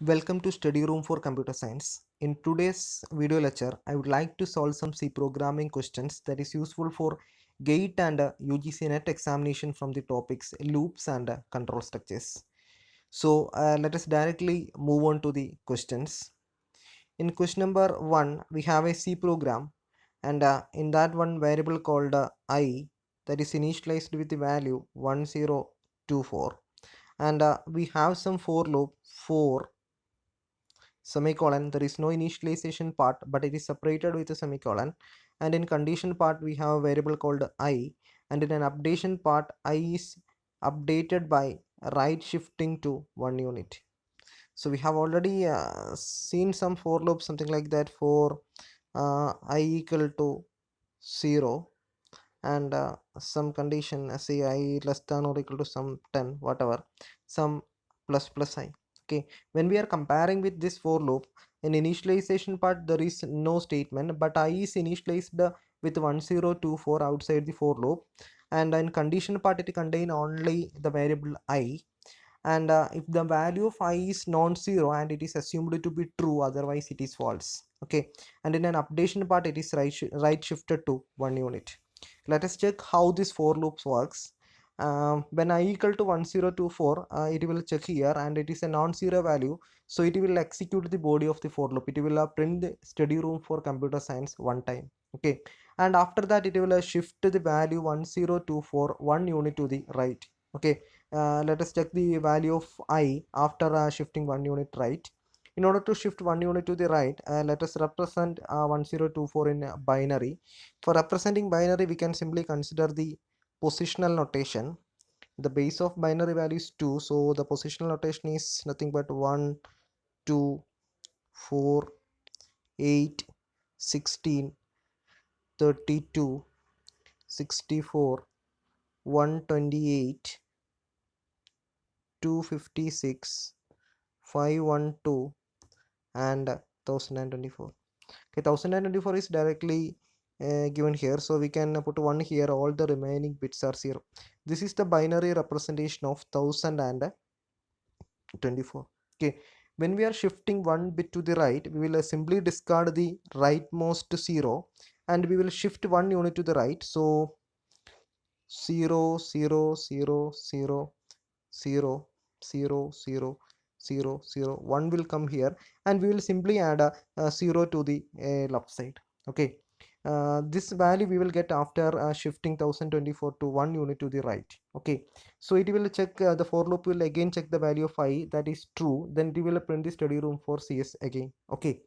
Welcome to Study Room for Computer Science. In today's video lecture, I would like to solve some C programming questions that is useful for GATE and UGC NET examination from the topics loops and control structures. So let us directly move on to the questions. In question number 1, we have a C program, and in that one variable called I, that is initialized with the value 1024, and we have some for loop for semicolon. There is no initialization part, but it is separated with a semicolon. And in condition part we have a variable called I, and in an updation part I is updated by right shifting to 1 unit. So we have already seen some for loop something like that for I equal to 0, and some condition say I less than or equal to some 10, whatever, some plus I. Okay, when we are comparing with this for loop, in initialization part there is no statement, but I is initialized with 1024 outside the for loop, and in condition part it contain only the variable I, and if the value of I is non-zero and it is assumed to be true, otherwise it is false. Okay, and in an updation part it is right shifted to 1 unit. Let us check how this for loops works. When I equal to 1024, it will check here, and it is a non-zero value, so it will execute the body of the for loop. It will print the study room for computer science one time. Okay, and after that it will shift the value 1024 1 unit to the right. Okay, let us check the value of I after shifting 1 unit right. In order to shift 1 unit to the right, let us represent 1024 in binary. For representing binary, we can simply consider the positional notation. The base of binary value is 2, so the positional notation is nothing but 1, 2, 4, 8, 16, 32, 64, 128, 256, 512, and 1024. Okay, 1024 is directly given here, so we can put 1 here. All the remaining bits are 0. This is the binary representation of 1024. Okay, when we are shifting one bit to the right, we will simply discard the rightmost 0, and we will shift 1 unit to the right. So 0 0 0 0 0 0 0 0 0 1 will come here, and we will simply add a 0 to the left side. Okay, this value we will get after shifting 1024 to 1 unit to the right. Okay, so it will check, the for loop will again check the value of I, that is true, then it will print the study room for CS again. Okay,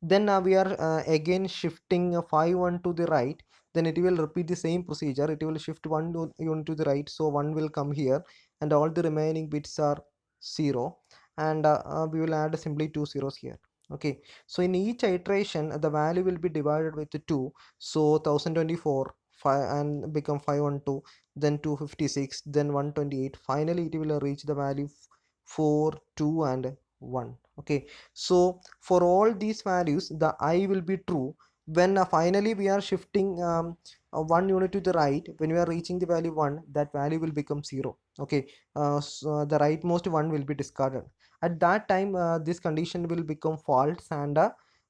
then we are again shifting 1 to the right, then it will repeat the same procedure. It will shift 1 unit to the right, so 1 will come here, and all the remaining bits are 0, and we will add simply 2 zeros here. Okay, so in each iteration the value will be divided with 2, so 1024 5 and become 512, then 256, then 128, finally it will reach the value 4 2 and 1. Okay, so for all these values the I will be true. When finally we are shifting 1 unit to the right, when we are reaching the value 1, that value will become 0. Okay, so the rightmost one will be discarded. At that time this condition will become false, and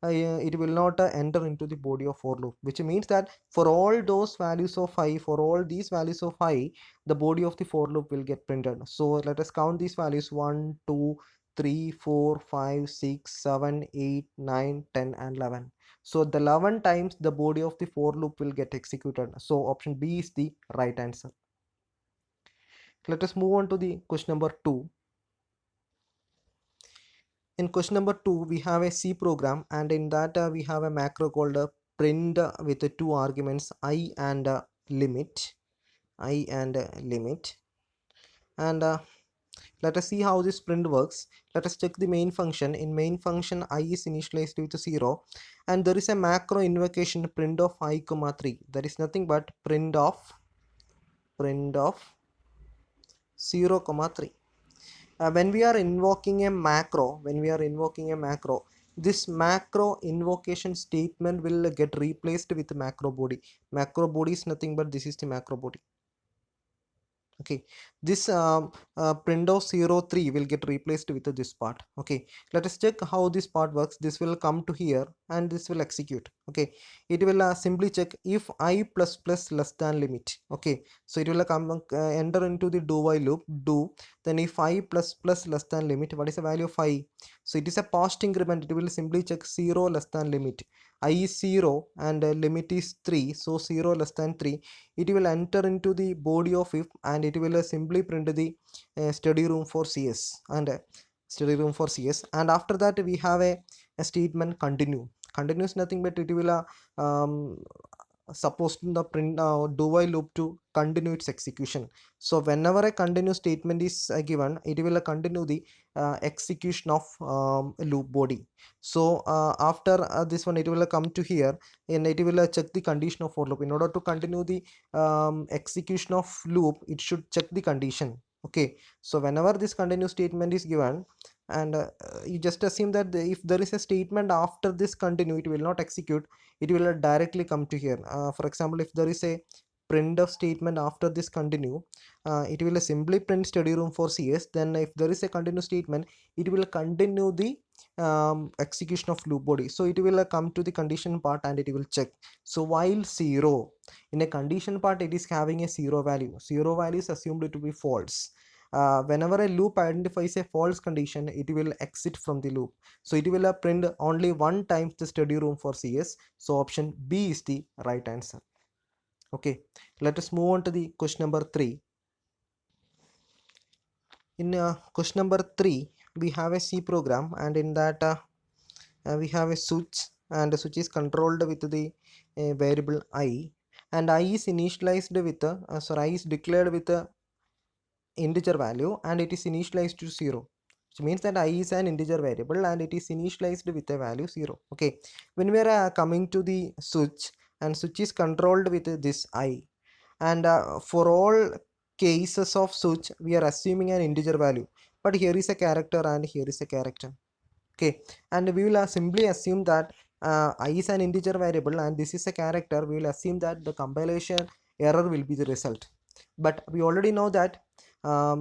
it will not enter into the body of for loop, which means that for all those values of I, for all these values of I, the body of the for loop will get printed. So let us count these values: 1 2 3 4 5 6 7 8 9 10 and 11. So the 11 times the body of the for loop will get executed. So option B is the right answer. Let us move on to the question number 2. In question number 2 we have a C program, and in that we have a macro called print with two arguments I and limit. I and limit. And let us see how this print works. Let us check the main function. In main function I is initialized with 0, and there is a macro invocation print of I comma 3. That is nothing but print of 0 comma 3. When we are invoking a macro, this macro invocation statement will get replaced with macro body. Macro body is nothing but this is the macro body. Okay, this print of 0 3 will get replaced with this part. Okay, let us check how this part works. This will come to here and this will execute. Okay, it will simply check if I plus plus less than limit. Okay, so it will come enter into the do while loop, do, then if I plus plus less than limit, what is the value of I? So it is a past increment. It will simply check 0 less than limit. I is 0 and limit is 3, so 0 less than 3. It will enter into the body of if and it will simply print the study room for CS and study room for CS. And after that we have a statement continue. Continue is nothing but it will supposed the print do while loop to continue its execution. So whenever a continue statement is given, it will continue the execution of loop body. So after this one, it will come to here and it will check the condition of for loop. In order to continue the execution of loop, it should check the condition. Okay, so whenever this continue statement is given, and you just assume that if there is a statement after this continue, it will not execute, it will directly come to here. For example, if there is a printf statement after this continue, it will simply print study room for CS. Then if there is a continue statement, it will continue the execution of loop body. So it will come to the condition part and it will check. So while 0 in a condition part, it is having a 0 value. 0 value is assumed to be false. Whenever a loop identifies a false condition, it will exit from the loop. So it will print only one time the study room for CS. So option B is the right answer. Okay, let us move on to the question number 3. In question number 3, we have a C program, and in that we have a switch, and the switch is controlled with the variable I, and I is initialized with I is declared with a integer value and it is initialized to 0, which means that I is an integer variable and it is initialized with a value 0. Okay, when we are coming to the switch, and switch is controlled with this I, and for all cases of switch we are assuming an integer value, but here is a character and here is a character. Okay, and we will simply assume that I is an integer variable and this is a character. We will assume that the compilation error will be the result, but we already know that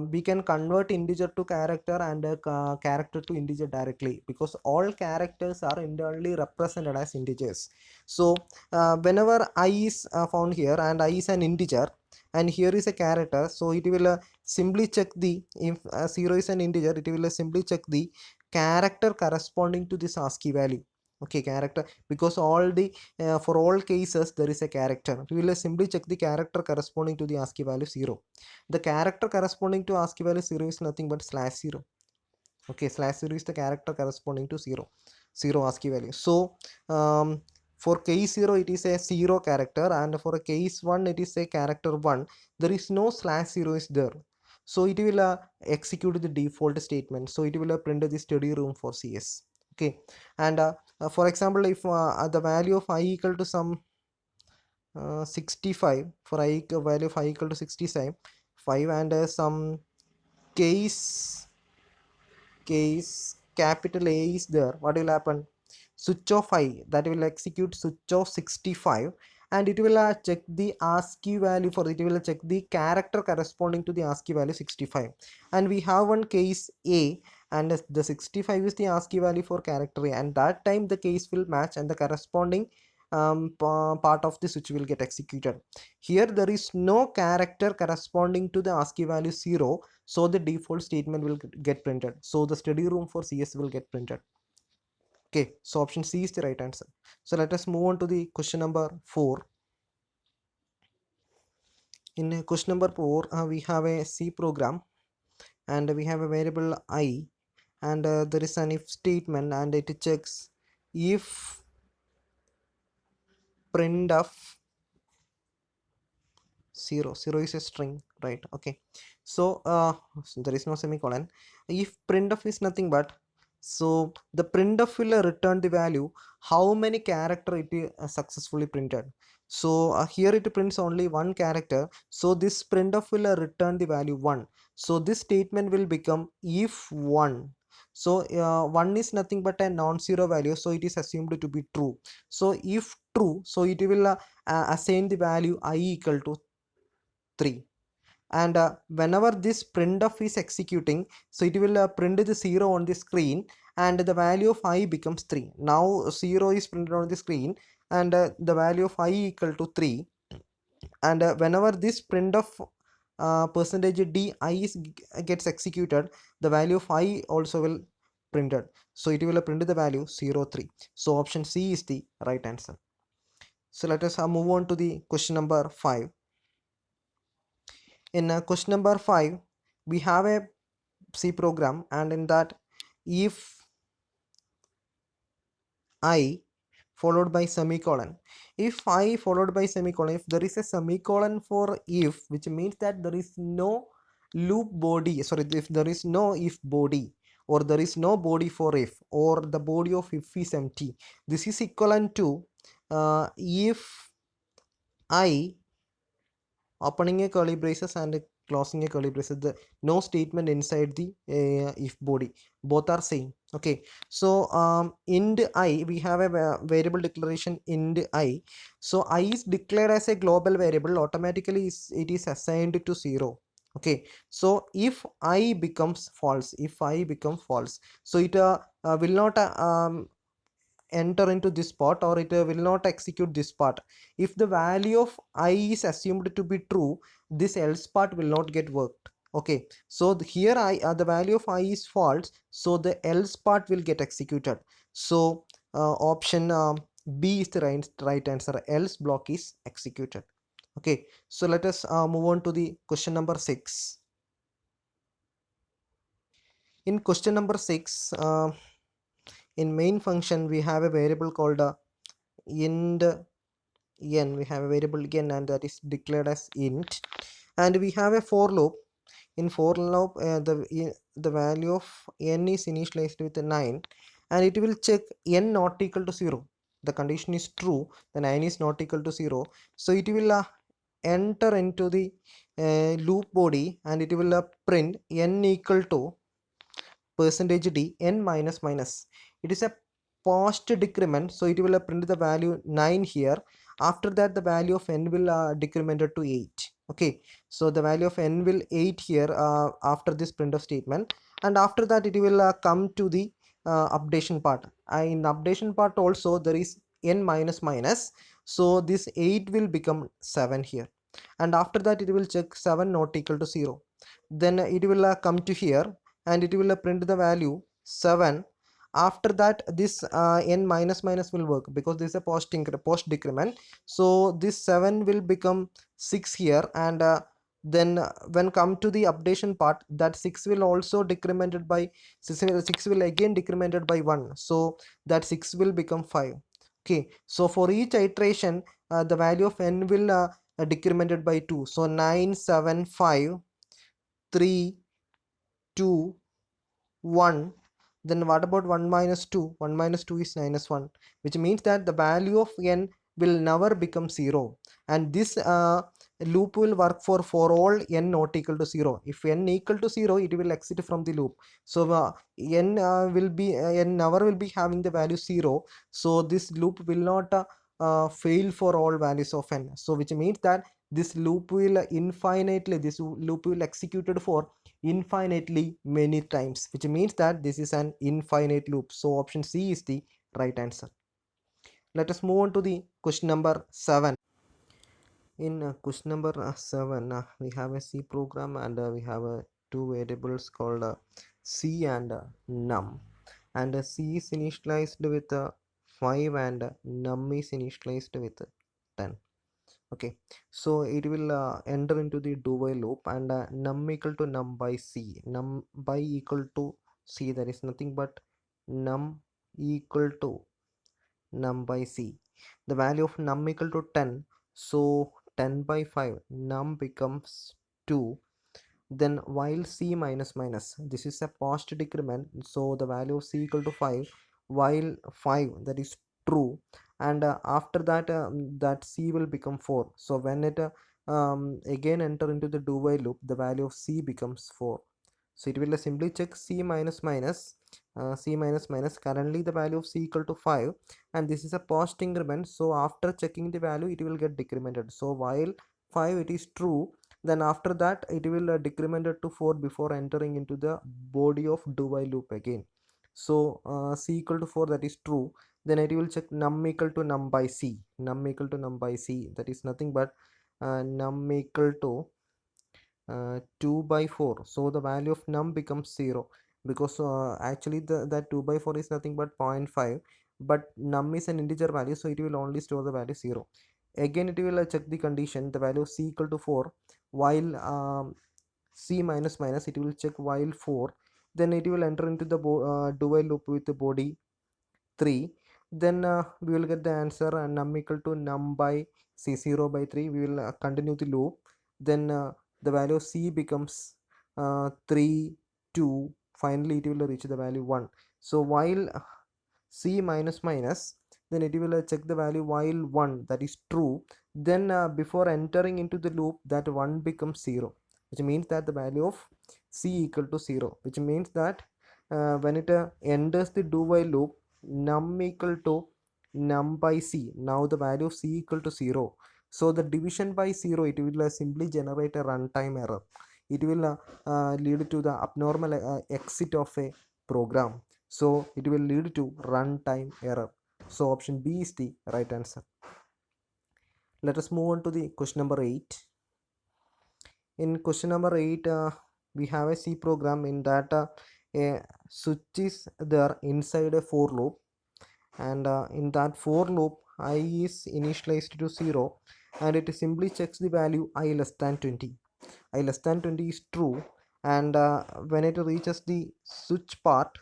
we can convert integer to character and character to integer directly, because all characters are internally represented as integers. So whenever I is found here and I is an integer and here is a character, so it will simply check the, if 0 is an integer, it will simply check the character corresponding to this ASCII value. Okay, character, because all the for all cases there is a character. We will simply check the character corresponding to the ASCII value 0. The character corresponding to ASCII value 0 is nothing but /0. Okay, /0 is the character corresponding to 0 ASCII value. So for case 0 it is a 0 character, and for a case 1 it is a character 1. There is no /0 is there, so it will execute the default statement. So it will print the study room for CS. Okay, and for example, if the value of I equal to some 65, for I value of I equal to 65 and some case capital A is there, what will happen? Switch of I, that will execute switch of 65, and it will check the ASCII value for it. It will check the character corresponding to the ASCII value 65, and we have one case A, and the 65 is the ASCII value for character A, and that time the case will match and the corresponding part of the switch will get executed. Here there is no character corresponding to the ASCII value 0, so the default statement will get printed. So the study room for CS will get printed. Okay, so option C is the right answer. So let us move on to the question number 4. In question number 4, we have a C program and we have a variable I, and there is an if statement, and it checks if printf 0 is a string, right? Okay, so there is no semicolon. If printf is nothing but, so the printf will return the value how many character it is successfully printed. So here it prints only one character, so this printf will return the value 1. So this statement will become if 1. So 1 is nothing but a non-zero value, so it is assumed to be true. So if true, so it will assign the value I equal to 3. and whenever this printf is executing, so it will print the 0 on the screen, and the value of I becomes 3. Now 0 is printed on the screen, and the value of I equal to 3, and whenever this printf percentage d I is gets executed, the value of I also will printed, so it will print the value 0 3. So option C is the right answer. So let us move on to the question number 5. In question number 5, we have a C program, and in that, if I followed by semicolon, if I followed by semicolon, if there is a semicolon for if, which means that there is no loop body, sorry, if there is no if body, or there is no body for if, or the body of if is empty, this is equivalent to if I opening a curly braces and closing a curly braces, the no statement inside the if body, both are same. Okay, so int I, we have a variable declaration int I, so I is declared as a global variable, automatically it is assigned to 0. Okay, so if I becomes false, if I become false, so it will not enter into this part, or it will not execute this part. If the value of I is assumed to be true, this else part will not get worked. Okay, so here I the value of I is false, so the else part will get executed. So option B is the right answer, else block is executed. Okay, so let us move on to the question number 6. In question number 6, in main function we have a variable called int n, we have a variable n, and that is declared as int, and we have a for loop. In for loop, the value of n is initialized with 9, and it will check n not equal to 0. The condition is true, the 9 is not equal to 0, so it will enter into the loop body, and it will print n equal to percentage d n minus minus. It is a post decrement, so it will print the value 9 here. After that, the value of n will decremented to 8. Okay, so the value of n will 8 here after this printf statement, and after that it will come to the updation part. In the updation part also there is n minus minus, so this 8 will become 7 here, and after that it will check 7 not equal to 0. Then it will come to here, and it will print the value 7. After that, this n minus minus will work, because this is a post decrement, so this 7 will become 6 here, and then when come to the updation part, that 6 will also decremented by 6 will again decremented by 1, so that 6 will become 5. Okay, so for each iteration the value of n will decremented by 2, so 9 7 5 3 2 1. Then what about 1 minus 2? 1 minus 2 is minus 1, which means that the value of n will never become 0, and this loop will work for all n not equal to 0. If n equal to 0, it will exit from the loop. So n will be n never will be having the value 0, so this loop will not fail for all values of n, so which means that this loop will infinitely, this loop will executed for infinitely many times, which means that this is an infinite loop. So option C is the right answer. Let us move on to the question number 7. In question number 7, we have a C program, and we have two variables called C and num, and C is initialized with 5, and num is initialized with 10. Okay, so it will enter into the do while loop, and num equal to num by C, num by equal to C, there is nothing but num equal to num by C. The value of num equal to 10, so 10 by 5, num becomes 2. Then while C minus minus, this is a post decrement, so the value of C equal to 5, while 5, that is true, and after that that C will become 4. So when it again enter into the do while loop, the value of C becomes 4. So it will simply check C minus minus, C minus minus, currently the value of C equal to 5, and this is a post increment, so after checking the value it will get decremented. So while 5 it is true, Then after that it will decrement it to 4 before entering into the body of do while loop again. So c equal to 4, that is true. Then it will check num equal to num by c, num equal to num by c, that is nothing but num equal to 2 by 4. So the value of num becomes 0, because actually that 2 by 4 is nothing but 0.5, but num is an integer value, so it will only store the value 0. Again it will check the condition, the value of c equal to 4, while c minus minus, it will check while 4. Then it will enter into the do while loop with the body 3. Then we will get the answer num equal to num by c 0 by 3. We will continue the loop. Then the value of c becomes 3, 2. Finally it will reach the value 1. So while c minus minus, then it will check the value while 1, that is true. Then before entering into the loop, that 1 becomes 0, which means that the value of c equal to 0, which means that when it enters the do while loop, num equal to num by c, now the value of c equal to 0. So the division by 0, it will simply generate a runtime error. It will lead to the abnormal exit of a program. So it will lead to runtime error. So option B is the right answer. Let us move on to the question number 8. In question number 8, we have a C program in that a switch is there inside a for loop, and in that for loop I is initialized to 0, and it simply checks the value I less than 20. I less than 20 is true, and when it reaches the switch part,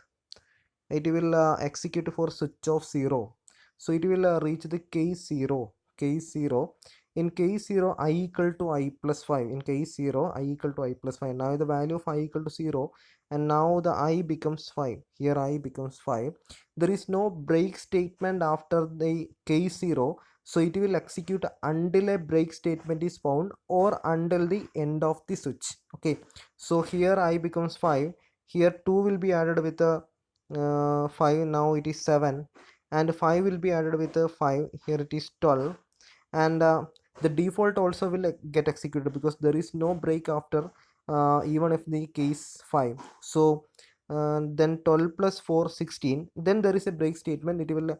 it will execute for switch of 0. So it will reach the case 0. Case 0. In case 0, I equal to I plus 5. In case 0, I equal to I plus 5. Now the value of I equal to 0, and now the I becomes 5. Here I becomes 5. There is no break statement after the case 0. So it will execute until a break statement is found, or until the end of the switch. Okay. So here I becomes 5. Here 2 will be added with a 5, now it is 7, and 5 will be added with a 5, here it is 12. And the default also will get executed, because there is no break after even if the case 5. So then 12 plus 4 16, then there is a break statement. It will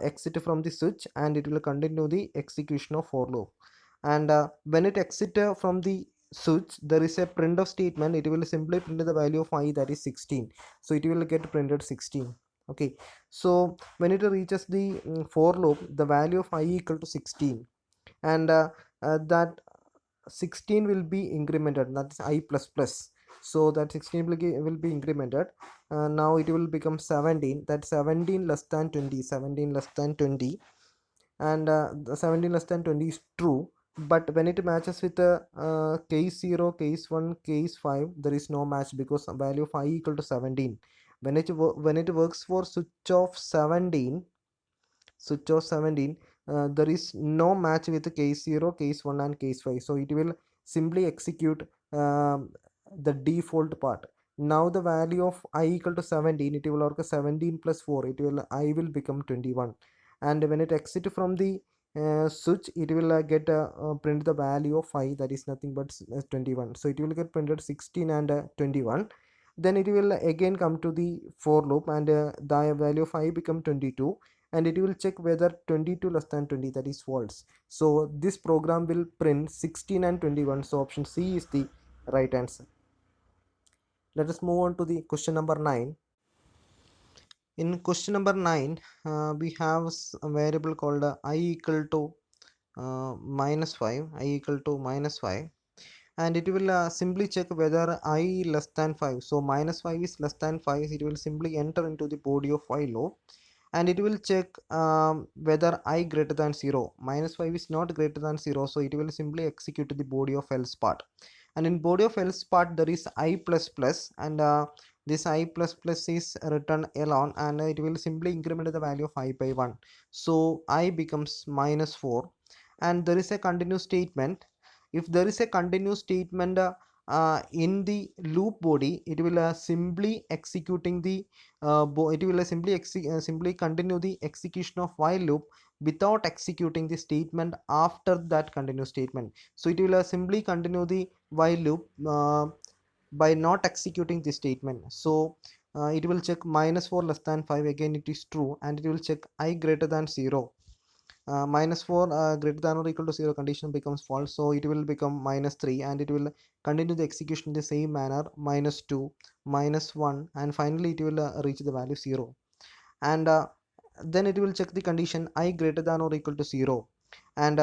exit from the switch, and it will continue the execution of for loop. And when it exit from the switch, there is a printf statement. It will simply print the value of I, that is 16. So it will get printed 16. Okay. So when it reaches the for loop, the value of I equal to 16, and that 16 will be incremented, that is I plus plus. So that 16 will be incremented. Now it will become 17, that 17 less than 20, 17 less than 20. And the 17 less than 20 is true, but when it matches with the case 0, case 1, case 5, there is no match, because value of I equal to 17. When it works for switch of 17, there is no match with case 0, case 1, and case 5. So it will simply execute the default part. Now the value of I equal to 17, it will work 17 plus 4, I will become 21. And when it exit from the switch, it will get print the value of I, that is nothing but 21. So it will get printed 16 and 21. Then it will again come to the for loop, and the value of I become 22, and it will check whether 22 less than 20, that is false. So this program will print 16 and 21. So option C is the right answer. Let us move on to the question number 9. In question number 9, we have a variable called I equal to minus 5, I equal to minus 5, and it will simply check whether I less than 5. So minus 5 is less than 5, it will simply enter into the body of while loop, and it will check whether I greater than 0. Minus 5 is not greater than 0, so it will simply execute the body of else part. And in body of else part, there is I plus plus, and this I plus plus is written alone, and it will simply increment the value of I by 1. So I becomes minus 4, and there is a continuous statement. If there is a continuous statement in the loop body, it will simply executing the it will simply continue the execution of while loop without executing the statement after that continue statement. So it will simply continue the while loop by not executing the statement. So it will check minus 4 less than 5, again it is true, and it will check I greater than 0. Minus 4 greater than or equal to 0 condition becomes false, so it will become minus 3, and it will continue the execution in the same manner, minus 2, minus 1, and finally it will reach the value 0. And then it will check the condition I greater than or equal to 0, and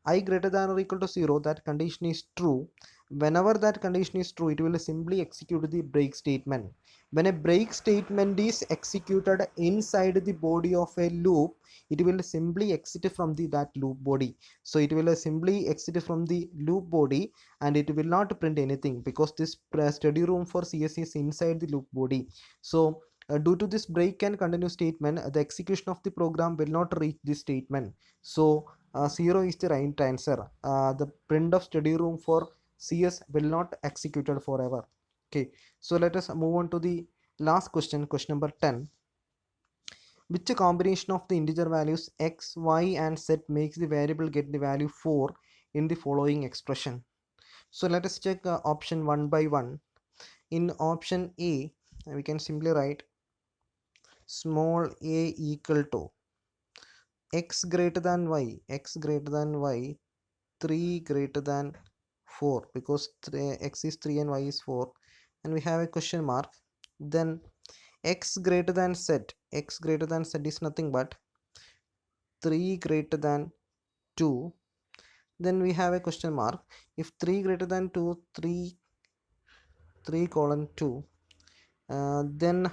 I greater than or equal to 0, that condition is true. Whenever that condition is true, it will simply execute the break statement. When a break statement is executed inside the body of a loop, it will simply exit from that loop body. So it will simply exit from the loop body, and it will not print anything because this study room for CS is inside the loop body. So due to this break and continue statement, the execution of the program will not reach this statement. So 0 is the right answer. The print of study room for CS will not executed forever. Okay, so let us move on to the last question, question number 10. Which combination of the integer values x, y and z makes the variable get the value 4 in the following expression? So let us check option one by one. In option A, we can simply write small a equal to x greater than y, 3 greater than 4, because x is 3 and y is 4, and we have a question mark. Then x greater than z, is nothing but 3 greater than 2. Then we have a question mark. If 3 greater than 2, 3 colon 2, then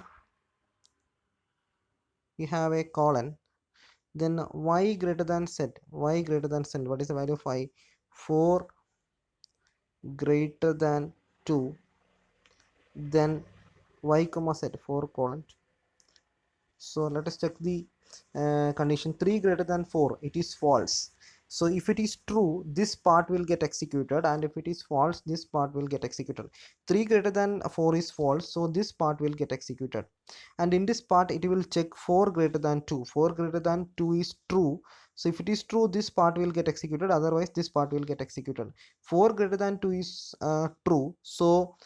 we have a colon. Then y greater than z, what is the value of y? 4 greater than 2, then y comma z, 4 colon 2. So let us check the condition. 3 greater than 4, it is false. So if it is true, this part will get executed, and if it is false, this part will get executed. 3 greater than 4 is false, so this part will get executed. And in this part, it will check 4 greater than 2. 4 greater than 2 is true. So if it is true, this part will get executed, otherwise this part will get executed. 4 greater than 2 is true, so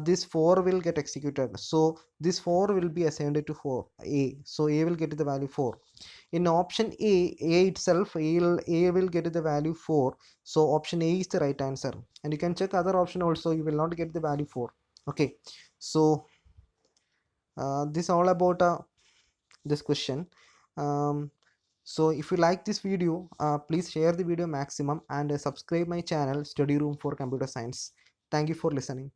this 4 will get executed. So this 4 will be assigned to 4 a, so a will get the value 4. In option a itself, a will get the value 4, so option a is the right answer. And you can check other option also, you will not get the value 4. Okay, so this all about this question. So if you like this video, please share the video maximum, and subscribe my channel Study Room for Computer Science. Thank you for listening.